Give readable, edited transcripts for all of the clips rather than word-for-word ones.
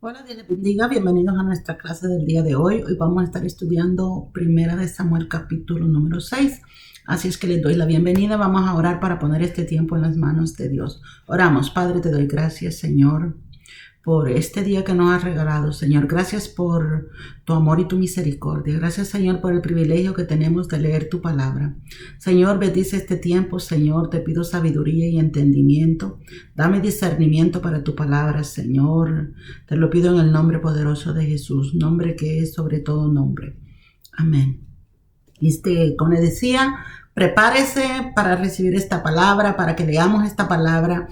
Hola, Dios les bendiga. Bienvenidos a nuestra clase del día de hoy. Hoy vamos a estar estudiando Primera de Samuel capítulo número 6. Así es que les doy la bienvenida. Vamos a orar para poner este tiempo en las manos de Dios. Oramos. Padre, te doy gracias, Señor, por este día que nos has regalado, Señor. Gracias por tu amor y tu misericordia. Gracias, Señor, por el privilegio que tenemos de leer tu palabra. Señor, bendice este tiempo, Señor. Te pido sabiduría y entendimiento. Dame discernimiento para tu palabra, Señor. Te lo pido en el nombre poderoso de Jesús, nombre que es sobre todo nombre. Amén. Como les decía, prepárese para recibir esta palabra, para que leamos esta palabra,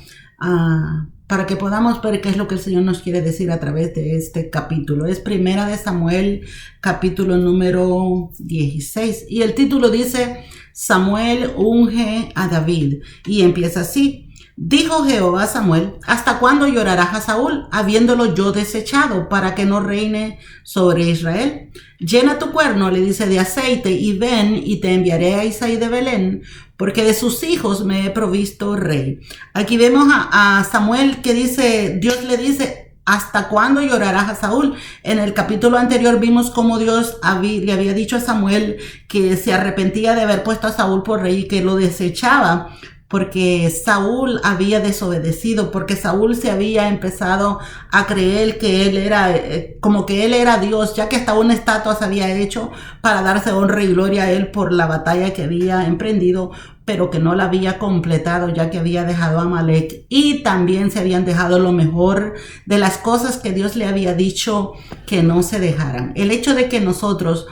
para que podamos ver qué es lo que el Señor nos quiere decir a través de este capítulo. Es Primera de Samuel, capítulo número 16. Y el título dice, Samuel unge a David. Y empieza así. Dijo Jehová a Samuel, ¿hasta cuándo llorarás a Saúl, habiéndolo yo desechado, para que no reine sobre Israel? Llena tu cuerno, le dice, de aceite, y ven, y te enviaré a Isaí de Belén, porque de sus hijos me he provisto rey. Aquí vemos a Samuel que dice, Dios le dice, ¿hasta cuándo llorarás a Saúl? En el capítulo anterior vimos cómo Dios le había dicho a Samuel que se arrepentía de haber puesto a Saúl por rey y que lo desechaba, porque Saúl había desobedecido, porque Saúl se había empezado a creer que él era, como que él era Dios, ya que hasta una estatua se había hecho para darse honra y gloria a él por la batalla que había emprendido, pero que no la había completado, ya que había dejado a Amalek, y también se habían dejado lo mejor de las cosas que Dios le había dicho que no se dejaran. El hecho de que nosotros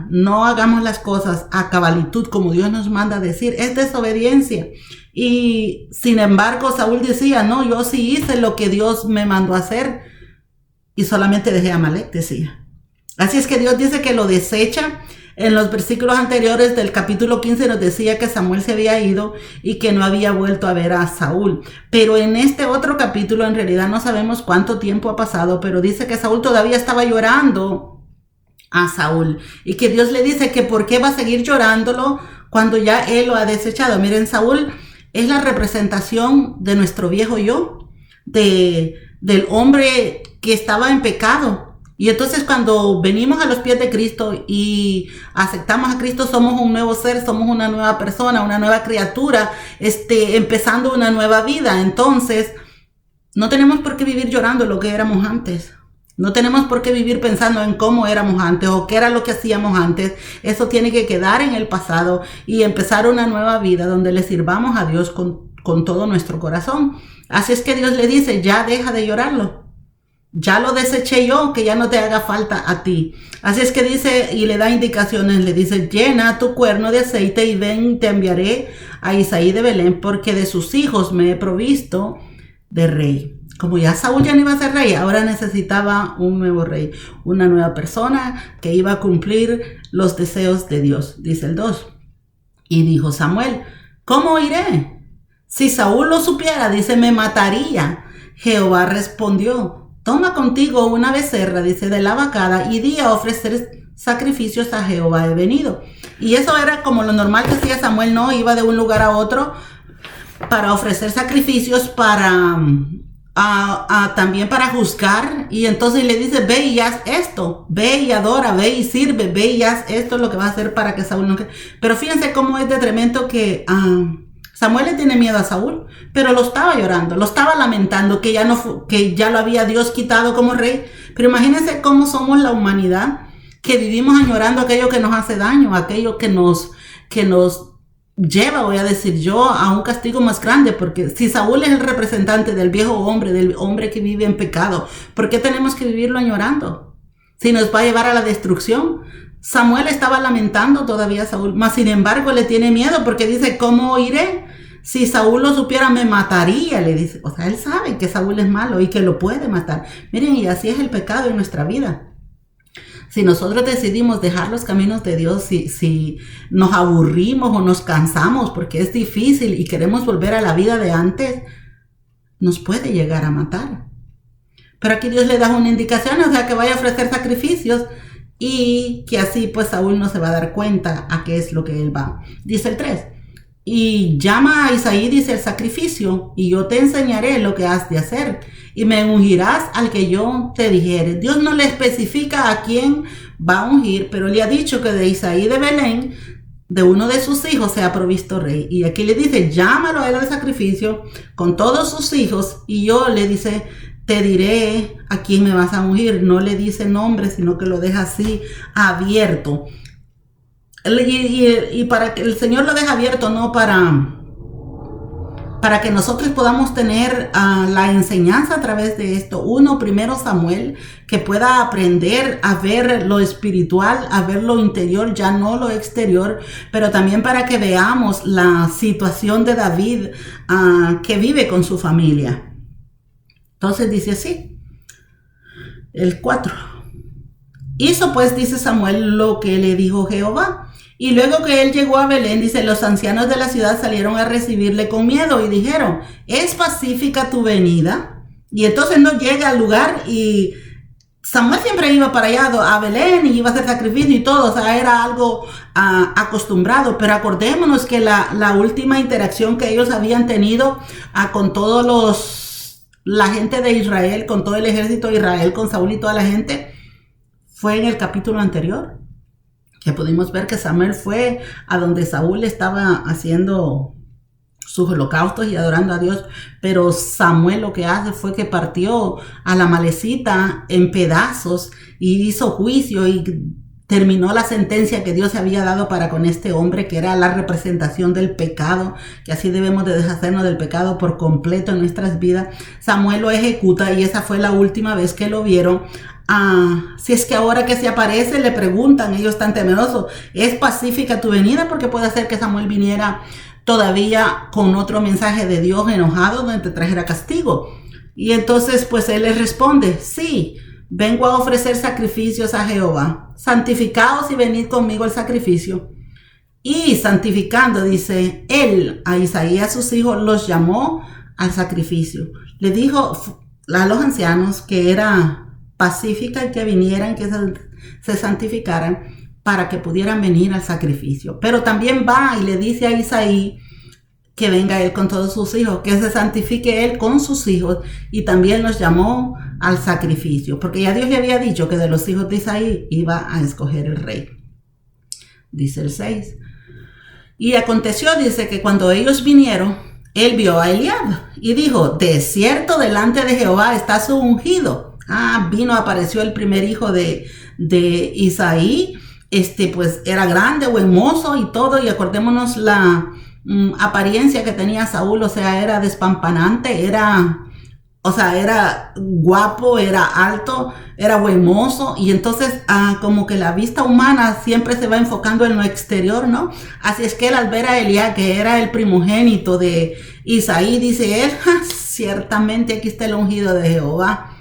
no hagamos las cosas a cabalitud como Dios nos manda a decir, es desobediencia. Y sin embargo Saúl decía, no, yo sí hice lo que Dios me mandó a hacer y solamente dejé a Amalek, decía. Así es que Dios dice que lo desecha. En los versículos anteriores del capítulo 15 nos decía que Samuel se había ido y que no había vuelto a ver a Saúl. Pero en este otro capítulo en realidad no sabemos cuánto tiempo ha pasado, pero dice que Saúl todavía estaba llorando a Saúl y que Dios le dice que por qué va a seguir llorándolo cuando ya él lo ha desechado. Miren, Saúl es la representación de nuestro viejo yo, del hombre que estaba en pecado. Y entonces cuando venimos a los pies de Cristo y aceptamos a Cristo, somos un nuevo ser, somos una nueva persona, una nueva criatura, empezando una nueva vida. Entonces no tenemos por qué vivir llorando lo que éramos antes. No tenemos por qué vivir pensando en cómo éramos antes o qué era lo que hacíamos antes. Eso tiene que quedar en el pasado y empezar una nueva vida donde le sirvamos a Dios con todo nuestro corazón. Así es que Dios le dice, ya deja de llorarlo. Ya lo deseché yo, que ya no te haga falta a ti. Así es que dice y le da indicaciones, le dice, llena tu cuerno de aceite y ven, te enviaré a Isaí de Belén, porque de sus hijos me he provisto de rey. Como ya Saúl ya no iba a ser rey, ahora necesitaba un nuevo rey, una nueva persona que iba a cumplir los deseos de Dios, dice el 2. Y dijo Samuel, ¿cómo iré? Si Saúl lo supiera, dice, me mataría. Jehová respondió, toma contigo una becerra, dice, de la vacada, y di a ofrecer sacrificios a Jehová he venido. Y eso era como lo normal que hacía Samuel, ¿no? Iba de un lugar a otro para ofrecer sacrificios, también para juzgar, y entonces le dice, ve y haz esto, ve y adora, ve y sirve, ve y haz esto, es lo que va a hacer para que Saúl no... Pero fíjense cómo es de tremendo que Samuel le tiene miedo a Saúl, pero lo estaba llorando, lo estaba lamentando, que ya lo había Dios quitado como rey. Pero imagínense cómo somos la humanidad, que vivimos añorando aquello que nos hace daño, aquello que nos lleva, voy a decir yo, a un castigo más grande, porque si Saúl es el representante del viejo hombre, del hombre que vive en pecado, ¿por qué tenemos que vivirlo añorando? Si nos va a llevar a la destrucción. Samuel estaba lamentando todavía a Saúl, mas sin embargo le tiene miedo porque dice, ¿cómo iré? Si Saúl lo supiera me mataría, le dice. O sea, él sabe que Saúl es malo y que lo puede matar. Miren, y así es el pecado en nuestra vida. Si nosotros decidimos dejar los caminos de Dios, si nos aburrimos o nos cansamos porque es difícil y queremos volver a la vida de antes, nos puede llegar a matar. Pero aquí Dios le da una indicación, o sea, que vaya a ofrecer sacrificios y que así pues Saúl no se va a dar cuenta a qué es lo que él va. Dice el 3. y llama a Isaí, dice, el sacrificio, y yo te enseñaré lo que has de hacer, y me ungirás al que yo te dijere. Dios no le especifica a quién va a ungir, pero le ha dicho que de Isaí de Belén, de uno de sus hijos, sea provisto rey. Y aquí le dice, llámalo a él al sacrificio con todos sus hijos, y yo le dice, te diré a quién me vas a ungir. No le dice nombre, sino que lo deja así abierto. Y para que el Señor lo deje abierto, no para que nosotros podamos tener la enseñanza a través de esto. Uno, primero Samuel, que pueda aprender a ver lo espiritual, a ver lo interior, ya no lo exterior, pero también para que veamos la situación de David que vive con su familia. Entonces dice así, el 4. Hizo pues, dice Samuel, lo que le dijo Jehová. Y luego que él llegó a Belén, dice, los ancianos de la ciudad salieron a recibirle con miedo y dijeron, ¿es pacífica tu venida? Y entonces no llega al lugar, y Samuel siempre iba para allá a Belén y iba a hacer sacrificio y todo, o sea, era algo acostumbrado. Pero acordémonos que la última interacción que ellos habían tenido con todos la gente de Israel, con todo el ejército de Israel, con Saúl y toda la gente, fue en el capítulo anterior, que pudimos ver que Samuel fue a donde Saúl estaba haciendo sus holocaustos y adorando a Dios, pero Samuel lo que hace fue que partió a la Amalecita en pedazos y hizo juicio y terminó la sentencia que Dios había dado para con este hombre, que era la representación del pecado, que así debemos de deshacernos del pecado por completo en nuestras vidas. Samuel lo ejecuta y esa fue la última vez que lo vieron. Si es que ahora que se aparece le preguntan, ellos están temerosos, ¿es pacífica tu venida? Porque puede ser que Samuel viniera todavía con otro mensaje de Dios enojado donde te trajera castigo. Y entonces pues él les responde, sí, vengo a ofrecer sacrificios a Jehová, santificaos y venid conmigo al sacrificio. Y santificando, dice, él a Isaí y a sus hijos los llamó al sacrificio. Le dijo a los ancianos que era pacífica y que vinieran, que se santificaran para que pudieran venir al sacrificio. Pero también va y le dice a Isaí que venga él con todos sus hijos, que se santifique él con sus hijos, y también los llamó al sacrificio, porque ya Dios le había dicho que de los hijos de Isaí iba a escoger el rey. Dice el 6. Y aconteció, dice, que cuando ellos vinieron, él vio a Eliab y dijo, de cierto delante de Jehová está su ungido. Apareció el primer hijo de Isaí, pues era grande, buen mozo y todo, y acordémonos la apariencia que tenía Saúl, o sea, era despampanante, era guapo, era alto, era buen mozo, y entonces como que la vista humana siempre se va enfocando en lo exterior, ¿no? Así es que él, al ver a Eliab, que era el primogénito de Isaí, dice él, ciertamente aquí está el ungido de Jehová.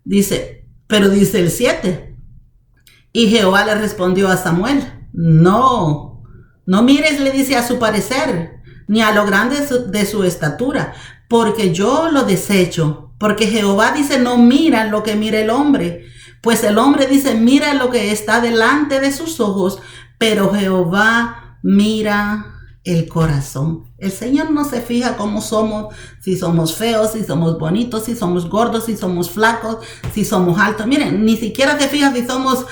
Dice, pero dice el 7, y Jehová le respondió a Samuel, no mires, le dice, a su parecer, ni a lo grande de su estatura, porque yo lo desecho. Porque Jehová dice, no mira lo que mira el hombre, pues el hombre dice, mira lo que está delante de sus ojos, pero Jehová mira el corazón. El Señor no se fija cómo somos, si somos feos, si somos bonitos, si somos gordos, si somos flacos, si somos altos. Miren, ni siquiera se fija si somos,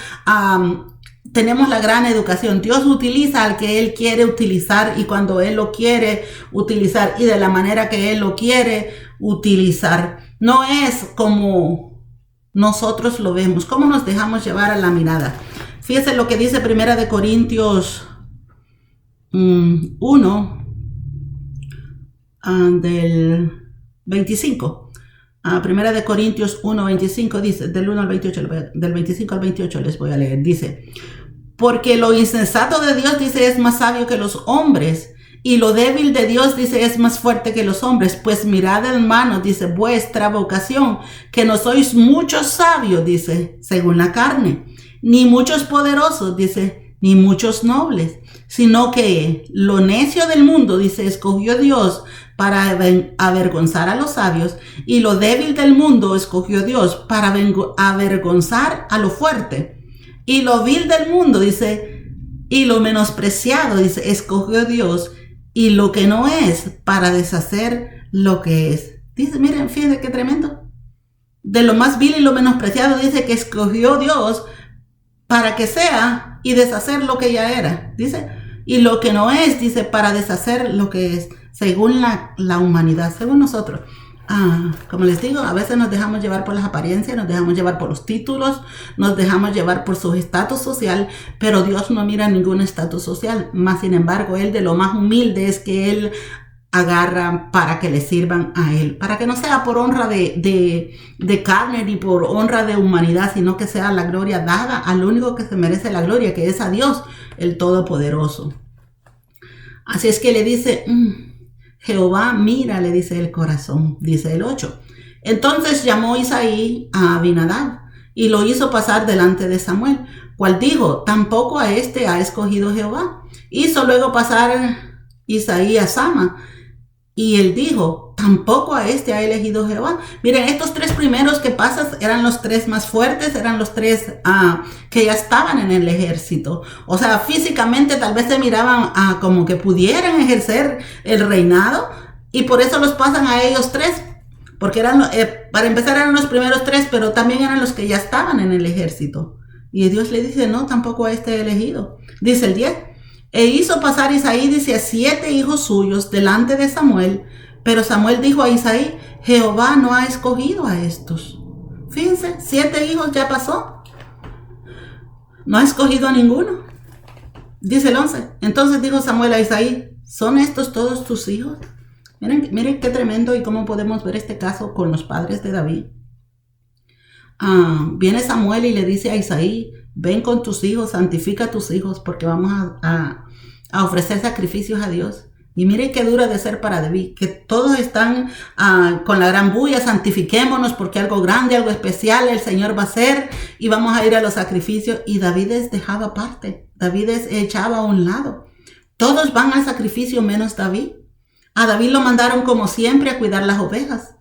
tenemos la gran educación. Dios utiliza al que Él quiere utilizar, y cuando Él lo quiere utilizar y de la manera que Él lo quiere utilizar. No es como nosotros lo vemos, cómo nos dejamos llevar a la mirada. Fíjense lo que dice 1 Corintios 1 del 25. 1 Corintios 1, 25 dice, del 1 al 28, del 25 al 28 les voy a leer. Dice, porque lo insensato de Dios, dice, es más sabio que los hombres, y lo débil de Dios, dice, es más fuerte que los hombres. Pues mirad, hermanos, dice, vuestra vocación, que no sois muchos sabios, dice, según la carne, ni muchos poderosos, dice, ni muchos nobles, sino que lo necio del mundo, dice, escogió Dios para avergonzar a los sabios, y lo débil del mundo escogió Dios para avergonzar a lo fuerte, y lo vil del mundo, dice, y lo menospreciado, dice, escogió Dios y lo que no es para deshacer lo que es. Dice, miren, fíjense qué tremendo. De lo más vil y lo menospreciado dice que escogió Dios para que sea y deshacer lo que ya era. Dice, y lo que no es, dice, para deshacer lo que es, según la humanidad, según nosotros. Como les digo, a veces nos dejamos llevar por las apariencias, nos dejamos llevar por los títulos, nos dejamos llevar por su estatus social, pero Dios no mira ningún estatus social. Más sin embargo, Él de lo más humilde es que Él agarra para que le sirvan a Él, para que no sea por honra de carne ni por honra de humanidad, sino que sea la gloria dada al único que se merece la gloria, que es a Dios, el Todopoderoso. Así es que le dice, Jehová mira, le dice el corazón, dice el 8. Entonces llamó Isaí a Abinadab y lo hizo pasar delante de Samuel, cual dijo, tampoco a este ha escogido Jehová. Hizo luego pasar Isaí a Sama, y él dijo, tampoco a este ha elegido Jehová. Miren, estos tres primeros que pasas eran los tres más fuertes, eran los tres que ya estaban en el ejército. O sea, físicamente tal vez se miraban como que pudieran ejercer el reinado, y por eso los pasan a ellos tres. Porque eran, para empezar eran los primeros tres, pero también eran los que ya estaban en el ejército. Y Dios le dice, no, tampoco a este he elegido. Dice el 10. E hizo pasar Isaí, dice, a 7 hijos suyos delante de Samuel, pero Samuel dijo a Isaí, Jehová no ha escogido a estos. Fíjense, 7 hijos ya pasó. No ha escogido a ninguno. Dice el 11. Entonces dijo Samuel a Isaí, ¿son estos todos tus hijos? Miren qué tremendo y cómo podemos ver este caso con los padres de David. Viene Samuel y le dice a Isaí, ven con tus hijos, santifica a tus hijos porque vamos a ofrecer sacrificios a Dios. Y mire qué dura de ser para David, que todos están con la gran bulla, santifiquémonos porque algo grande, algo especial el Señor va a hacer y vamos a ir a los sacrificios. Y David es dejado aparte, David es echado a un lado. Todos van al sacrificio menos David. A David lo mandaron como siempre a cuidar las ovejas.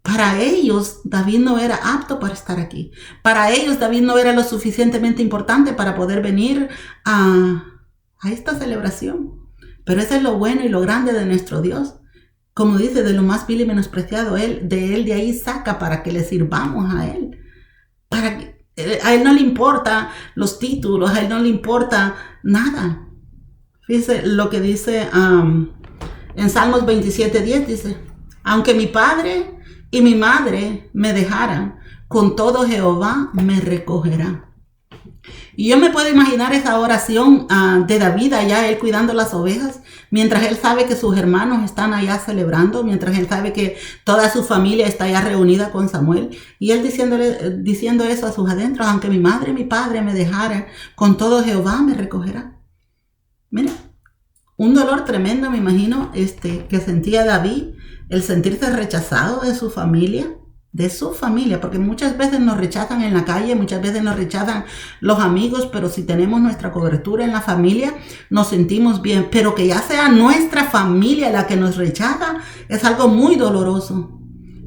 Para ellos, David no era apto para estar aquí. Para ellos, David no era lo suficientemente importante para poder venir a esta celebración. Pero eso es lo bueno y lo grande de nuestro Dios. Como dice, de lo más vil y menospreciado, de ahí saca para que le sirvamos a Él. A Él no le importa los títulos, a Él no le importa nada. Fíjese lo que dice en Salmos 27:10, dice, aunque mi padre y mi madre me dejaran, con todo Jehová me recogerá. Y yo me puedo imaginar esa oración de David allá, él cuidando las ovejas, mientras él sabe que sus hermanos están allá celebrando, mientras él sabe que toda su familia está allá reunida con Samuel, y él diciendo eso a sus adentros, aunque mi madre y mi padre me dejaran, con todo Jehová me recogerá. Mira, un dolor tremendo, me imagino, que sentía David, el sentirse rechazado de su familia, porque muchas veces nos rechazan en la calle, muchas veces nos rechazan los amigos, pero si tenemos nuestra cobertura en la familia, nos sentimos bien. Pero que ya sea nuestra familia la que nos rechaza, es algo muy doloroso.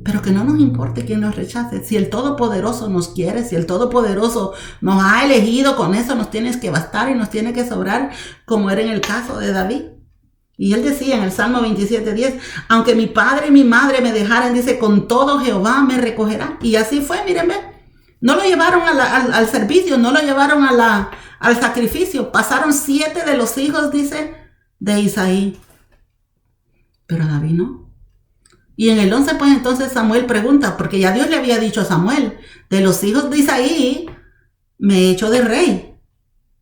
Pero que no nos importe quién nos rechace. Si el Todopoderoso nos quiere, si el Todopoderoso nos ha elegido, con eso nos tiene que bastar y nos tiene que sobrar, como era en el caso de David. Y él decía en el Salmo 27:10, aunque mi padre y mi madre me dejaran, dice, con todo Jehová me recogerá. Y así fue, miren, no lo llevaron al servicio, no lo llevaron al sacrificio. Pasaron 7 de los hijos, dice, de Isaí. Pero David no. Y en el 11, pues entonces Samuel pregunta, porque ya Dios le había dicho a Samuel, de los hijos de Isaí me he hecho de rey.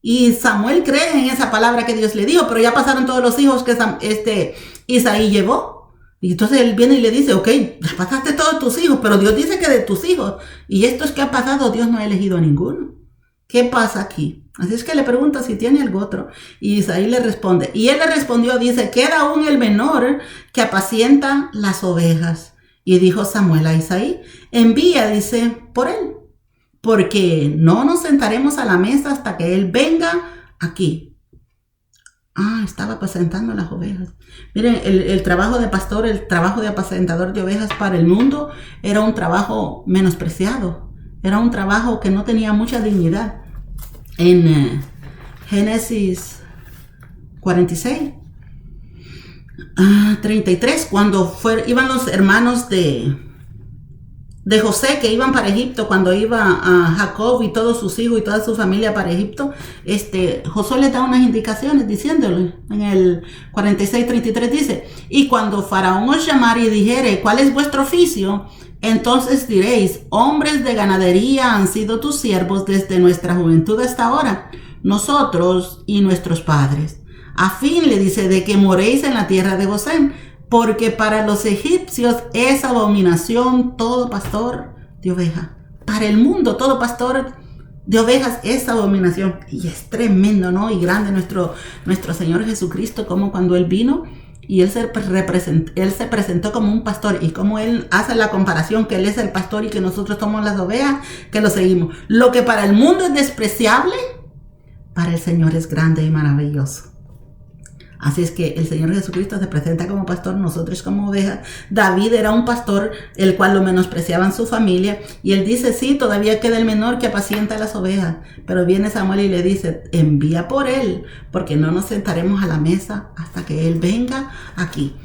Y Samuel cree en esa palabra que Dios le dijo, pero ya pasaron todos los hijos que Isaí llevó. Y entonces él viene y le dice, ok, ya pasaste todos tus hijos, pero Dios dice que de tus hijos. Y estos que ha pasado, Dios no ha elegido a ninguno. ¿Qué pasa aquí? Así es que le pregunta si tiene algo otro. Y Isaí le responde. Y él le respondió, dice, queda aún el menor que apacienta las ovejas. Y dijo Samuel a Isaí, envía, dice, por él. Porque no nos sentaremos a la mesa hasta que él venga aquí. Estaba apacentando las ovejas. Miren, el trabajo de pastor, el trabajo de apacentador de ovejas para el mundo era un trabajo menospreciado. Era un trabajo que no tenía mucha dignidad. En Génesis 46, 33, cuando iban los hermanos de José, que iban para Egipto, cuando iba a Jacob y todos sus hijos y toda su familia para Egipto, Josué les da unas indicaciones diciéndole, en el 46:33 dice: y cuando Faraón os llamare y dijere: ¿cuál es vuestro oficio? Entonces diréis: hombres de ganadería han sido tus siervos desde nuestra juventud hasta ahora, nosotros y nuestros padres, a fin, le dice, de que moréis en la tierra de Gosén, porque para los egipcios es abominación todo pastor de ovejas. Para el mundo todo pastor de ovejas es abominación. Y es tremendo, ¿no? Y grande nuestro Señor Jesucristo, como cuando Él vino y Él se presentó como un pastor, y como Él hace la comparación que Él es el pastor y que nosotros somos las ovejas que lo seguimos. Lo que para el mundo es despreciable, para el Señor es grande y maravilloso. Así es que el Señor Jesucristo se presenta como pastor, nosotros como ovejas. David era un pastor, el cual lo menospreciaban su familia, y él dice: sí, todavía queda el menor que apacienta las ovejas. Pero viene Samuel y le dice: envía por él, porque no nos sentaremos a la mesa hasta que él venga aquí.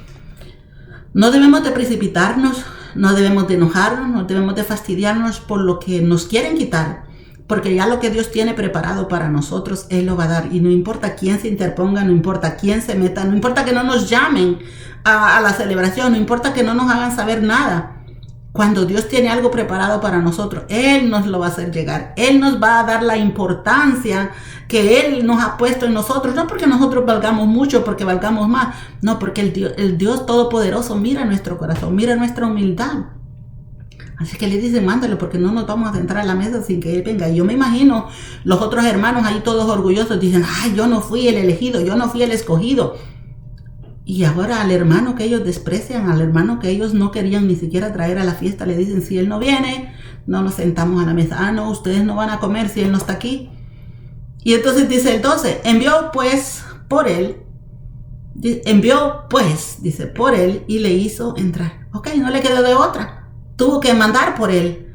No debemos de precipitarnos, no debemos de enojarnos, no debemos de fastidiarnos por lo que nos quieren quitar, porque ya lo que Dios tiene preparado para nosotros, Él lo va a dar. Y no importa quién se interponga, no importa quién se meta, no importa que no nos llamen a la celebración, no importa que no nos hagan saber nada. Cuando Dios tiene algo preparado para nosotros, Él nos lo va a hacer llegar. Él nos va a dar la importancia que Él nos ha puesto en nosotros. No porque nosotros valgamos mucho, porque valgamos más. No, porque el Dios Todopoderoso mira nuestro corazón, mira nuestra humildad. Así que le dicen: mándalo, porque no nos vamos a sentar a la mesa sin que Él venga. Y yo me imagino los otros hermanos ahí todos orgullosos, dicen: ay, yo no fui el elegido, yo no fui el escogido. Y ahora al hermano que ellos desprecian, al hermano que ellos no querían ni siquiera traer a la fiesta, le dicen: si Él no viene, no nos sentamos a la mesa. Ah, no, ustedes no van a comer si Él no está aquí. Y entonces dice el 12: envió pues por él, dice, por él, y le hizo entrar. Ok, no le quedó de otra. Tuvo que mandar por él,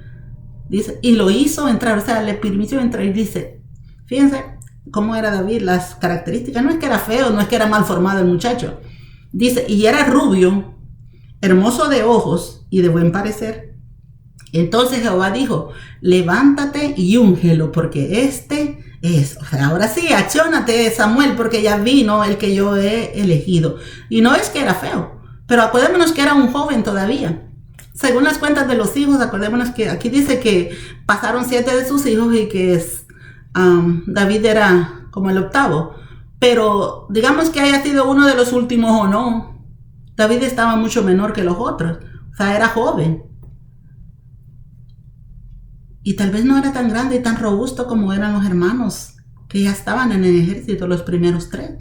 dice, y lo hizo entrar, o sea, le permitió entrar. Y dice, fíjense cómo era David, las características. No es que era feo, no es que era mal formado el muchacho. Dice: y era rubio, hermoso de ojos y de buen parecer. Entonces Jehová dijo: levántate y úngelo, porque este es. O sea, ahora sí, acciónate, Samuel, porque ya vino el que yo he elegido. Y no es que era feo, pero acordémonos que era un joven todavía. Según las cuentas de los hijos, acordémonos que aquí dice que pasaron 7 de sus hijos y que David era como el octavo. Pero digamos que haya sido uno de los últimos o no, David estaba mucho menor que los otros. O sea, era joven. Y tal vez no era tan grande y tan robusto como eran los hermanos que ya estaban en el ejército, los primeros 3.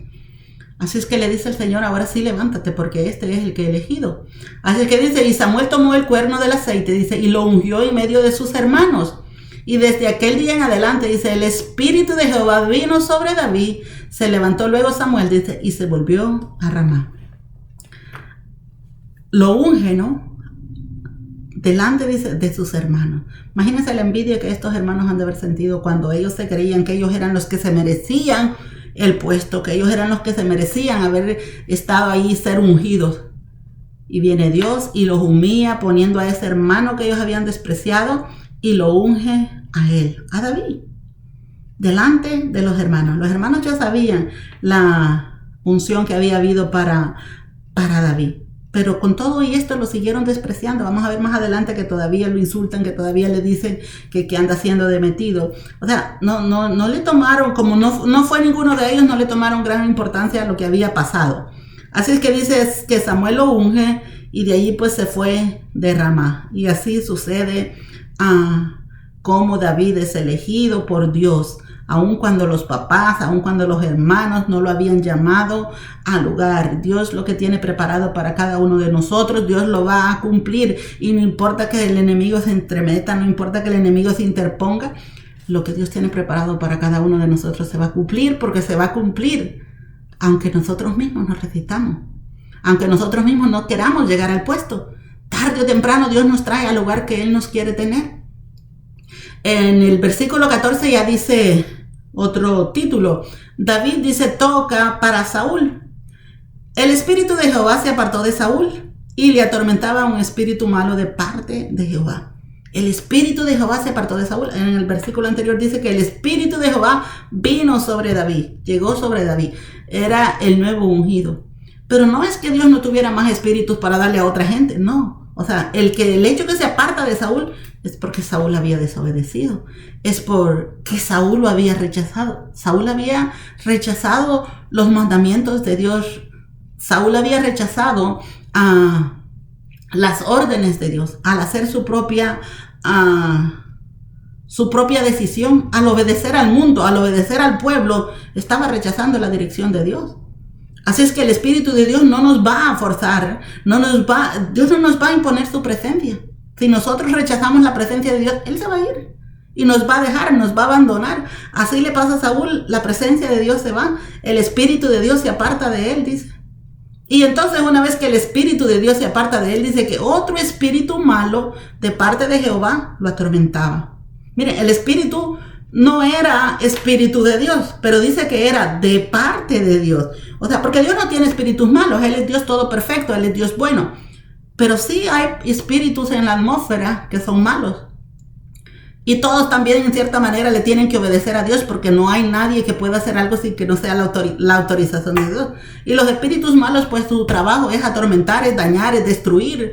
Así es que le dice el Señor: ahora sí, levántate, porque este es el que he elegido. Así es que dice: y Samuel tomó el cuerno del aceite, dice, y lo ungió en medio de sus hermanos. Y desde aquel día en adelante, dice, el Espíritu de Jehová vino sobre David. Se levantó luego Samuel, dice, y se volvió a Ramá. Lo unge, ¿no? Delante, dice, de sus hermanos. Imagínense la envidia que estos hermanos han de haber sentido cuando ellos se creían que ellos eran los que se merecían el puesto, que ellos eran los que se merecían haber estado ahí, ser ungidos. Y viene Dios y los humilla, poniendo a ese hermano que ellos habían despreciado, y lo unge a él, a David, delante de los hermanos. Los hermanos ya sabían la unción que había habido para David, pero con todo y esto lo siguieron despreciando. Vamos a ver más adelante que todavía lo insultan, que todavía le dicen que anda siendo de metido. O sea, no le tomaron, como no fue ninguno de ellos, no le tomaron gran importancia a lo que había pasado. Así es que dice que Samuel lo unge, y de allí pues se fue de Ramá. Y así sucede como David es elegido por Dios, aun cuando los papás, aun cuando los hermanos no lo habían llamado al lugar. Dios lo que tiene preparado para cada uno de nosotros, Dios lo va a cumplir. Y no importa que el enemigo se entremeta, no importa que el enemigo se interponga, lo que Dios tiene preparado para cada uno de nosotros se va a cumplir, porque se va a cumplir aunque nosotros mismos nos resistamos, aunque nosotros mismos no queramos llegar al puesto. Tarde o temprano Dios nos trae al lugar que Él nos quiere tener. En el versículo 14 ya dice otro título. David dice: toca para Saúl. El espíritu de Jehová se apartó de Saúl y le atormentaba un espíritu malo de parte de Jehová. El espíritu de Jehová se apartó de Saúl. En el versículo anterior dice que el espíritu de Jehová vino sobre David, llegó sobre David. Era el nuevo ungido. Pero no es que Dios no tuviera más espíritus para darle a otra gente, no. O sea, el hecho que se aparta de Saúl es porque Saúl había desobedecido. Es porque Saúl lo había rechazado. Saúl había rechazado los mandamientos de Dios. Saúl había rechazado las órdenes de Dios al hacer su propia decisión, al obedecer al mundo, al obedecer al pueblo. Estaba rechazando la dirección de Dios. Así es que el Espíritu de Dios no nos va a forzar, Dios no nos va a imponer su presencia. Si nosotros rechazamos la presencia de Dios, Él se va a ir y nos va a dejar, nos va a abandonar. Así le pasa a Saúl, la presencia de Dios se va, el Espíritu de Dios se aparta de él, dice. Y entonces una vez que el Espíritu de Dios se aparta de él, dice que otro espíritu malo de parte de Jehová lo atormentaba. Miren, el espíritu no era espíritu de Dios, pero dice que era de parte de Dios. O sea, porque Dios no tiene espíritus malos, Él es Dios todo perfecto, Él es Dios bueno. Pero sí hay espíritus en la atmósfera que son malos. Y todos también en cierta manera le tienen que obedecer a Dios, porque no hay nadie que pueda hacer algo sin que no sea la autorización de Dios. Y los espíritus malos, pues su trabajo es atormentar, es dañar, es destruir.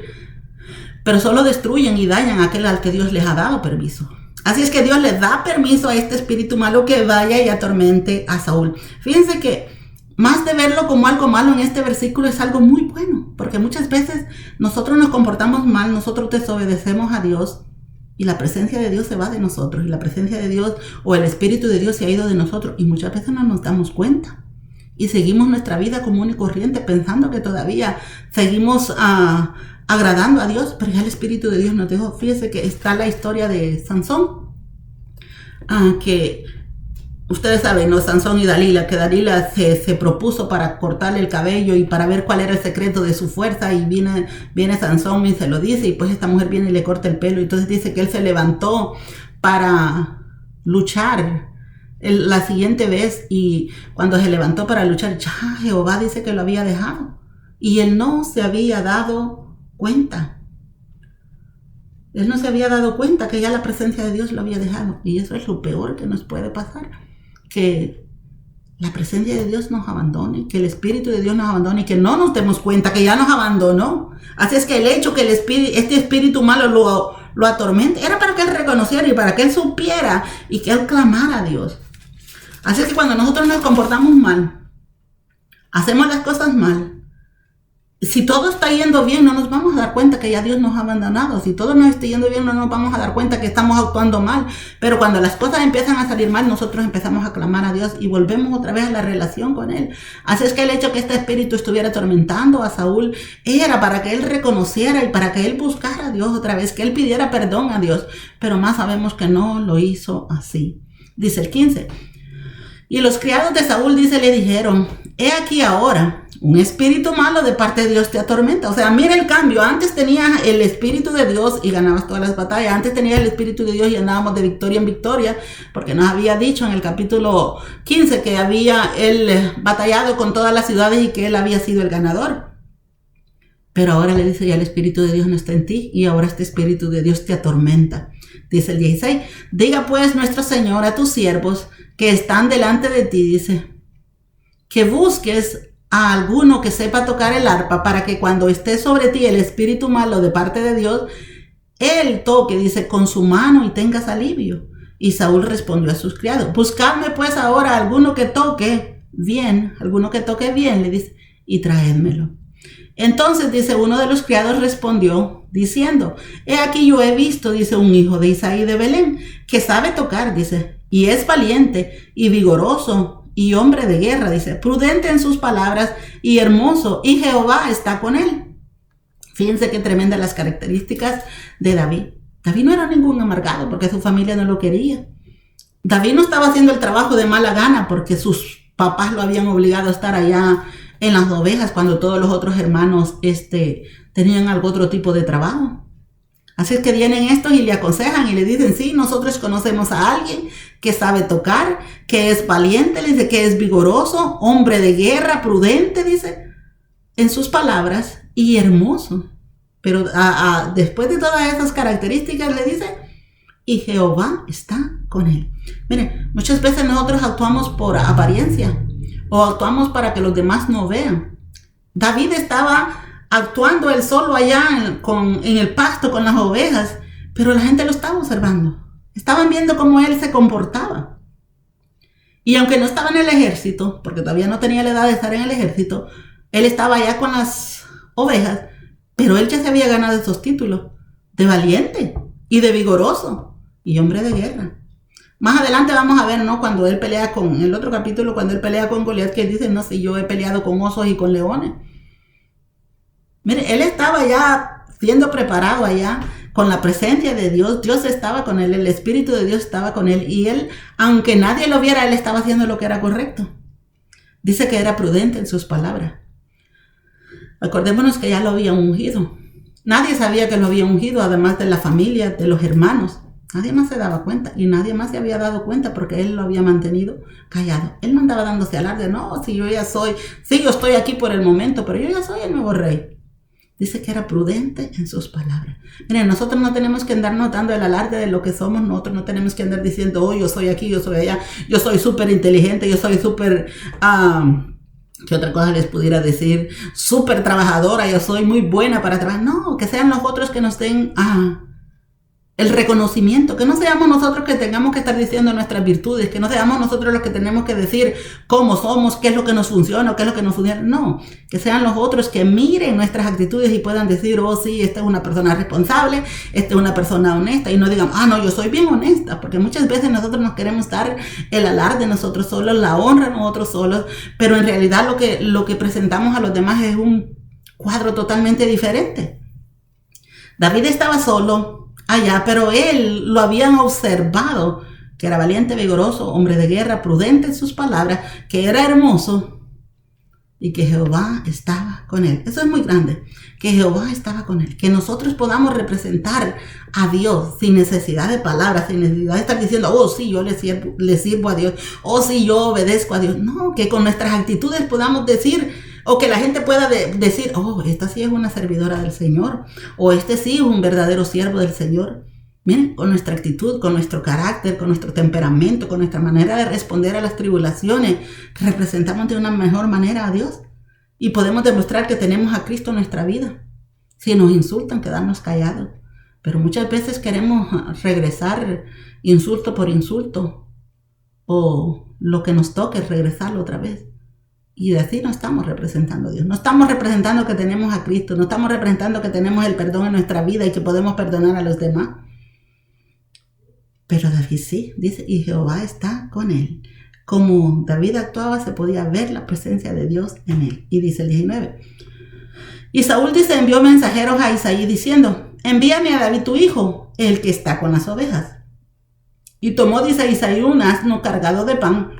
Pero solo destruyen y dañan a aquel al que Dios les ha dado permiso. Así es que Dios le da permiso a este espíritu malo que vaya y atormente a Saúl. Fíjense que más de verlo como algo malo en este versículo es algo muy bueno, porque muchas veces nosotros nos comportamos mal, nosotros desobedecemos a Dios y la presencia de Dios se va de nosotros, y la presencia de Dios o el Espíritu de Dios se ha ido de nosotros, y muchas veces no nos damos cuenta y seguimos nuestra vida común y corriente pensando que todavía seguimos agradando a Dios, pero ya el Espíritu de Dios nos dejó. Fíjese que está la historia de Sansón, que ustedes saben, ¿no? Sansón y Dalila, que Dalila se propuso para cortarle el cabello y para ver cuál era el secreto de su fuerza, y viene Sansón y se lo dice, y pues esta mujer viene y le corta el pelo, y entonces dice que él se levantó para luchar la siguiente vez, y cuando se levantó para luchar, ya Jehová dice que lo había dejado, y él no se había dado cuenta. Él no se había dado cuenta que ya la presencia de Dios lo había dejado. Y eso es lo peor que nos puede pasar. Que la presencia de Dios nos abandone, que el Espíritu de Dios nos abandone y que no nos demos cuenta que ya nos abandonó. Así es que el hecho que este espíritu malo lo atormente era para que él reconociera y para que él supiera y que él clamara a Dios. Así es que cuando nosotros nos comportamos mal, hacemos las cosas mal, si todo está yendo bien, no nos vamos a dar cuenta que ya Dios nos ha abandonado. Si todo nos está yendo bien, no nos vamos a dar cuenta que estamos actuando mal. Pero cuando las cosas empiezan a salir mal, nosotros empezamos a clamar a Dios y volvemos otra vez a la relación con Él. Así es que el hecho que este espíritu estuviera atormentando a Saúl era para que él reconociera y para que él buscara a Dios otra vez, que él pidiera perdón a Dios. Pero más sabemos que no lo hizo así. Dice el 15. Y los criados de Saúl, dice, le dijeron: he aquí ahora un espíritu malo de parte de Dios te atormenta. O sea, mira el cambio. Antes tenías el Espíritu de Dios y ganabas todas las batallas. Antes tenías el Espíritu de Dios y andábamos de victoria en victoria, porque nos había dicho en el capítulo 15 que había él batallado con todas las ciudades y que él había sido el ganador. Pero ahora le dice: ya el Espíritu de Dios no está en ti, y ahora este Espíritu de Dios te atormenta. Dice el 16: diga pues nuestro Señor a tus siervos que están delante de ti, dice, que busques a alguno que sepa tocar el arpa, para que cuando esté sobre ti el espíritu malo de parte de Dios, él toque, dice, con su mano y tengas alivio. Y Saúl respondió a sus criados: buscadme pues ahora alguno que toque bien, le dice, y traédmelo. Entonces, dice, uno de los criados respondió diciendo: he aquí yo he visto, dice, un hijo de Isaí de Belén, que sabe tocar, dice, y es valiente y vigoroso y hombre de guerra, dice, prudente en sus palabras y hermoso, y Jehová está con él. Fíjense qué tremendas las características de David. David no era ningún amargado porque su familia no lo quería. David no estaba haciendo el trabajo de mala gana porque sus papás lo habían obligado a estar allá en las ovejas cuando todos los otros hermanos tenían algún otro tipo de trabajo. Así es que vienen estos y le aconsejan y le dicen: sí, nosotros conocemos a alguien que sabe tocar, que es valiente, le dice, que es vigoroso, hombre de guerra, prudente, dice. en sus palabras y hermoso. Pero después de todas esas características le dice, y Jehová está con él. Miren, muchas veces nosotros actuamos por apariencia o actuamos para que los demás no vean. David estaba actuando él solo allá en el pasto con las ovejas, pero la gente lo estaba observando. Estaban viendo cómo él se comportaba. Y aunque no estaba en el ejército, porque todavía no tenía la edad de estar en el ejército, él estaba allá con las ovejas, pero él ya se había ganado esos títulos de valiente y de vigoroso y hombre de guerra. Más adelante vamos a ver, ¿no? Cuando él pelea en el otro capítulo, cuando él pelea con Goliat, que dice, no, si yo he peleado con osos y con leones. Mire, él estaba ya siendo preparado allá con la presencia de Dios. Dios estaba con él, el Espíritu de Dios estaba con él. Y él, aunque nadie lo viera, él estaba haciendo lo que era correcto. Dice que era prudente en sus palabras. Acordémonos que ya lo había ungido. Nadie sabía que lo había ungido, además de la familia, de los hermanos. Nadie más se daba cuenta y nadie más se había dado cuenta porque él lo había mantenido callado. Él no andaba dándose alarde, no, si yo ya soy, sí, yo estoy aquí por el momento, pero yo ya soy el nuevo rey. Dice que era prudente en sus palabras. Miren, nosotros no tenemos que andarnos dando el alarde de lo que somos, nosotros no tenemos que andar diciendo, oh, yo soy aquí, yo soy allá, yo soy súper inteligente, yo soy súper... ¿qué otra cosa les pudiera decir? Súper trabajadora, yo soy muy buena para trabajar. No, que sean los otros que nos den el reconocimiento, que no seamos nosotros que tengamos que estar diciendo nuestras virtudes, que no seamos nosotros los que tenemos que decir cómo somos, qué es lo que nos funciona, qué es lo que no funciona. No, que sean los otros que miren nuestras actitudes y puedan decir, oh sí, esta es una persona responsable, esta es una persona honesta, y no digan, no, yo soy bien honesta, porque muchas veces nosotros nos queremos dar el alarde nosotros solos, la honra nosotros solos, pero en realidad lo que presentamos a los demás es un cuadro totalmente diferente. David estaba solo allá, pero él lo habían observado, que era valiente, vigoroso, hombre de guerra, prudente en sus palabras, que era hermoso y que Jehová estaba con él. Eso es muy grande, que Jehová estaba con él, que nosotros podamos representar a Dios sin necesidad de palabras, sin necesidad de estar diciendo, oh sí, yo le sirvo a Dios, oh sí, yo obedezco a Dios. No, que con nuestras actitudes podamos decir, o que la gente pueda decir, oh, esta sí es una servidora del Señor, o este sí es un verdadero siervo del Señor. Miren, con nuestra actitud, con nuestro carácter, con nuestro temperamento, con nuestra manera de responder a las tribulaciones, representamos de una mejor manera a Dios y podemos demostrar que tenemos a Cristo en nuestra vida. Si nos insultan, quedarnos callados, pero muchas veces queremos regresar insulto por insulto, o lo que nos toque regresarlo otra vez. Y así no estamos representando a Dios. No estamos representando que tenemos a Cristo. No estamos representando que tenemos el perdón en nuestra vida y que podemos perdonar a los demás. Pero David sí, dice, y Jehová está con él. Como David actuaba, se podía ver la presencia de Dios en él. Y dice el 19. Y Saúl dice, envió mensajeros a Isaí diciendo, envíame a David tu hijo, el que está con las ovejas. Y tomó, dice Isaí, un asno cargado de pan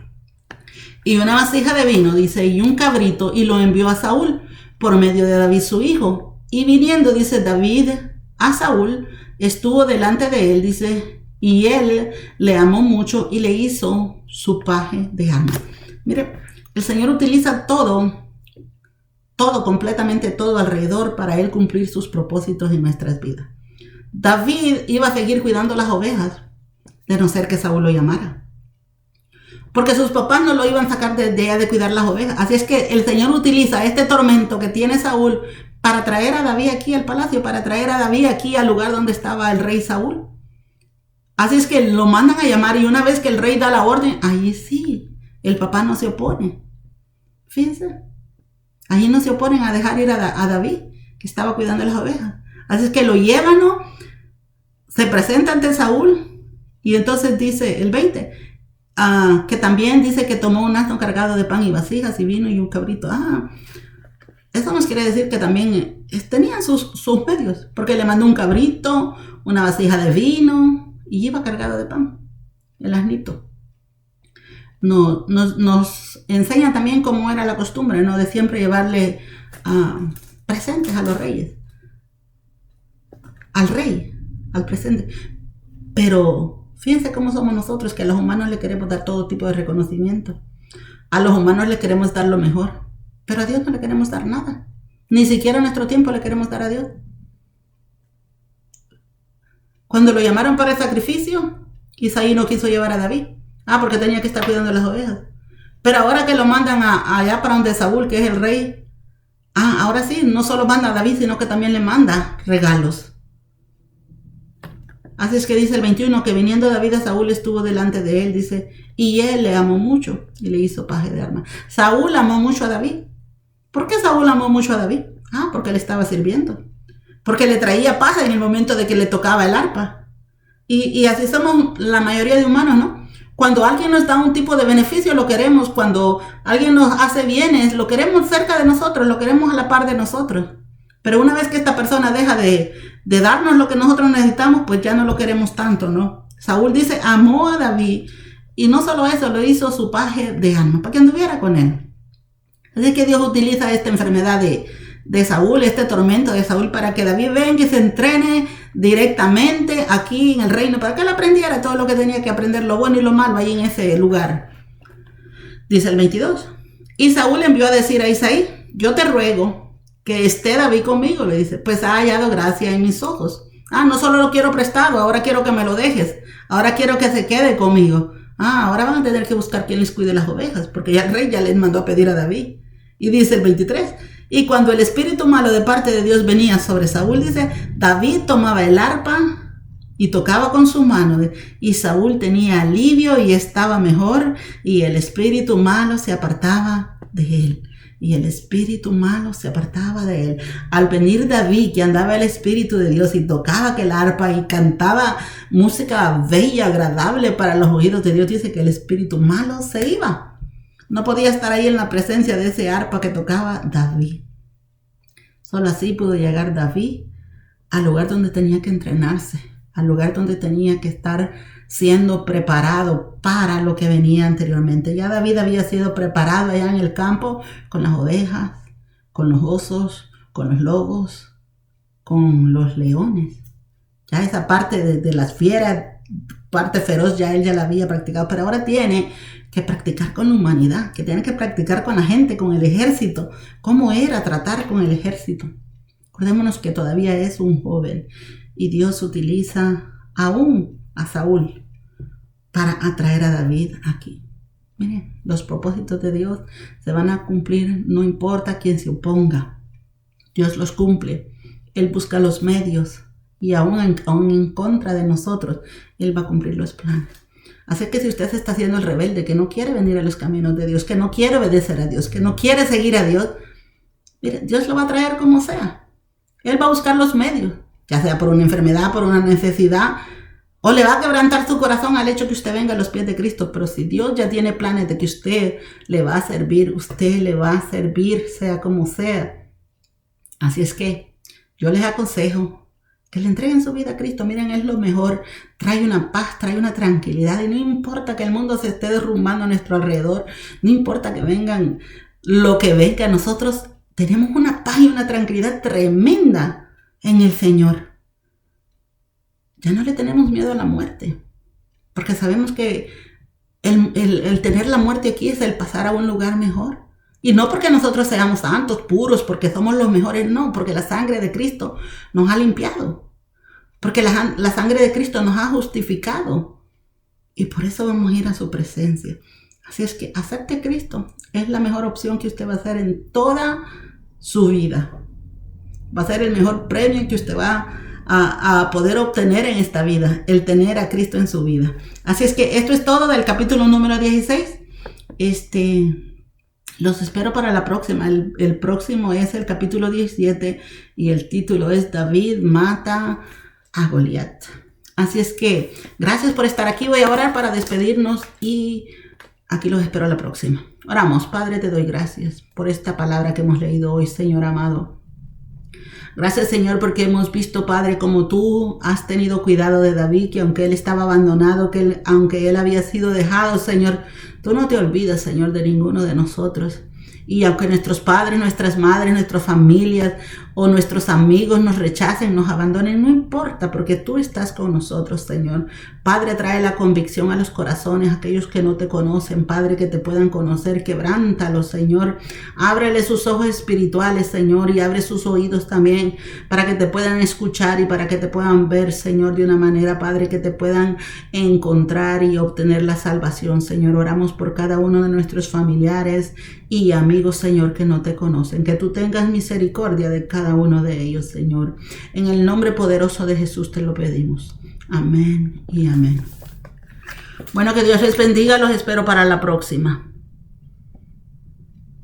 y una vasija de vino, dice, y un cabrito, y lo envió a Saúl por medio de David su hijo. Y viniendo, dice, David a Saúl, estuvo delante de él, dice, y él le amó mucho y le hizo su paje de armas. Mire, el Señor utiliza todo, completamente todo alrededor para él cumplir sus propósitos en nuestras vidas. David iba a seguir cuidando las ovejas, de no ser que Saúl lo llamara. Porque sus papás no lo iban a sacar de cuidar las ovejas. Así es que el Señor utiliza este tormento que tiene Saúl para traer a David aquí al palacio, para traer a David aquí al lugar donde estaba el rey Saúl. Así es que lo mandan a llamar y una vez que el rey da la orden, ahí sí, el papá no se opone. Fíjense, ahí no se oponen a dejar ir a David, que estaba cuidando las ovejas. Así es que lo llevan, ¿no? Se presenta ante Saúl y entonces dice el 20... que también dice que tomó un asno cargado de pan y vasijas y vino y un cabrito. Eso nos quiere decir que también tenían sus medios, porque le mandó un cabrito, una vasija de vino y iba cargado de pan, el asnito. Nos enseña también cómo era la costumbre, ¿no? De siempre llevarle presentes a los reyes, al rey, al presente. Pero fíjense cómo somos nosotros, que a los humanos le queremos dar todo tipo de reconocimiento. A los humanos le queremos dar lo mejor, pero a Dios no le queremos dar nada. Ni siquiera nuestro tiempo le queremos dar a Dios. Cuando lo llamaron para el sacrificio, Isaí no quiso llevar a David. Porque tenía que estar cuidando las ovejas. Pero ahora que lo mandan allá para donde Saúl, que es el rey, ahora sí, no solo manda a David, sino que también le manda regalos. Así es que dice el 21, que viniendo David a Saúl estuvo delante de él, dice, y él le amó mucho y le hizo paje de armas. Saúl amó mucho a David. ¿Por qué Saúl amó mucho a David? Porque le estaba sirviendo. Porque le traía paja en el momento de que le tocaba el arpa. Y así somos la mayoría de humanos, ¿no? Cuando alguien nos da un tipo de beneficio, lo queremos. Cuando alguien nos hace bienes, lo queremos cerca de nosotros, lo queremos a la par de nosotros. Pero una vez que esta persona deja de darnos lo que nosotros necesitamos, pues ya no lo queremos tanto, ¿no? Saúl dice, amó a David, y no solo eso, lo hizo su paje de armas, para que anduviera con él. Así que Dios utiliza esta enfermedad de Saúl, este tormento de Saúl, para que David venga y se entrene directamente aquí en el reino, para que él aprendiera todo lo que tenía que aprender, lo bueno y lo malo ahí en ese lugar. Dice el 22, y Saúl envió a decir a Isaí, yo te ruego que esté David conmigo, le dice, pues ha hallado gracia en mis ojos. No solo lo quiero prestado, ahora quiero que me lo dejes, ahora quiero que se quede conmigo. Ahora van a tener que buscar quien les cuide las ovejas, porque ya el rey ya les mandó a pedir a David. Y dice el 23, y cuando el espíritu malo de parte de Dios venía sobre Saúl, dice, David tomaba el arpa y tocaba con su mano, y Saúl tenía alivio y estaba mejor, y el espíritu malo se apartaba de él. Y el espíritu malo se apartaba de él. Al venir David, que andaba el espíritu de Dios y tocaba aquel arpa y cantaba música bella, agradable para los oídos de Dios, dice que el espíritu malo se iba. No podía estar ahí en la presencia de ese arpa que tocaba David. Solo así pudo llegar David al lugar donde tenía que entrenarse, al lugar donde tenía que estar siendo preparado para lo que venía anteriormente. Ya David había sido preparado allá en el campo con las ovejas, con los osos, con los lobos, con los leones. Ya esa parte de las fieras, parte feroz, ya él ya la había practicado, pero ahora tiene que practicar con la humanidad, que tiene que practicar con la gente, con el ejército. ¿Cómo era tratar con el ejército? Acordémonos que todavía es un joven y Dios utiliza aún a Saúl para atraer a David aquí. Miren, los propósitos de Dios se van a cumplir, no importa quién se oponga. Dios los cumple. Él busca los medios y aún en contra de nosotros, Él va a cumplir los planes. Así que si usted se está haciendo el rebelde, que no quiere venir a los caminos de Dios, que no quiere obedecer a Dios, que no quiere seguir a Dios, mire, Dios lo va a traer como sea. Él va a buscar los medios, ya sea por una enfermedad, por una necesidad, o le va a quebrantar su corazón al hecho que usted venga a los pies de Cristo. Pero si Dios ya tiene planes de que usted le va a servir, usted le va a servir, sea como sea. Así es que yo les aconsejo que le entreguen su vida a Cristo. Miren, es lo mejor. Trae una paz, trae una tranquilidad. Y no importa que el mundo se esté derrumbando a nuestro alrededor. No importa que vengan lo que venga. Nosotros tenemos una paz y una tranquilidad tremenda en el Señor. Ya no le tenemos miedo a la muerte, porque sabemos que el tener la muerte aquí es el pasar a un lugar mejor. Y no porque nosotros seamos santos, puros, porque somos los mejores, no, porque la sangre de Cristo nos ha limpiado, porque la sangre de Cristo nos ha justificado, y por eso vamos a ir a su presencia. Así es que acepte a Cristo, es la mejor opción que usted va a hacer en toda su vida. Va a ser el mejor premio que usted va a poder obtener en esta vida, el tener a Cristo en su vida. Así es que esto es todo del capítulo número 16. Los espero para la próxima. El próximo es el capítulo 17 y el título es David mata a Goliat. Así es que gracias por estar aquí. Voy a orar para despedirnos y aquí los espero a la próxima. Oramos. Padre, te doy gracias por esta palabra que hemos leído hoy, Señor amado. Gracias, Señor, porque hemos visto, Padre, como tú has tenido cuidado de David, que aunque él estaba abandonado, aunque él había sido dejado, Señor, tú no te olvidas, Señor, de ninguno de nosotros. Y aunque nuestros padres, nuestras madres, nuestras familias o nuestros amigos nos rechacen, nos abandonen, no importa, porque tú estás con nosotros, Señor. Padre, trae la convicción a los corazones, aquellos que no te conocen, Padre, que te puedan conocer, quebrántalos, Señor. Ábrele sus ojos espirituales, Señor, y abre sus oídos también para que te puedan escuchar y para que te puedan ver, Señor, de una manera, Padre, que te puedan encontrar y obtener la salvación, Señor. Oramos por cada uno de nuestros familiares y amigos, Señor, que no te conocen. Que tú tengas misericordia de cada uno de ellos, Señor. En el nombre poderoso de Jesús te lo pedimos. Amén y amén. Bueno, que Dios les bendiga. Los espero para la próxima.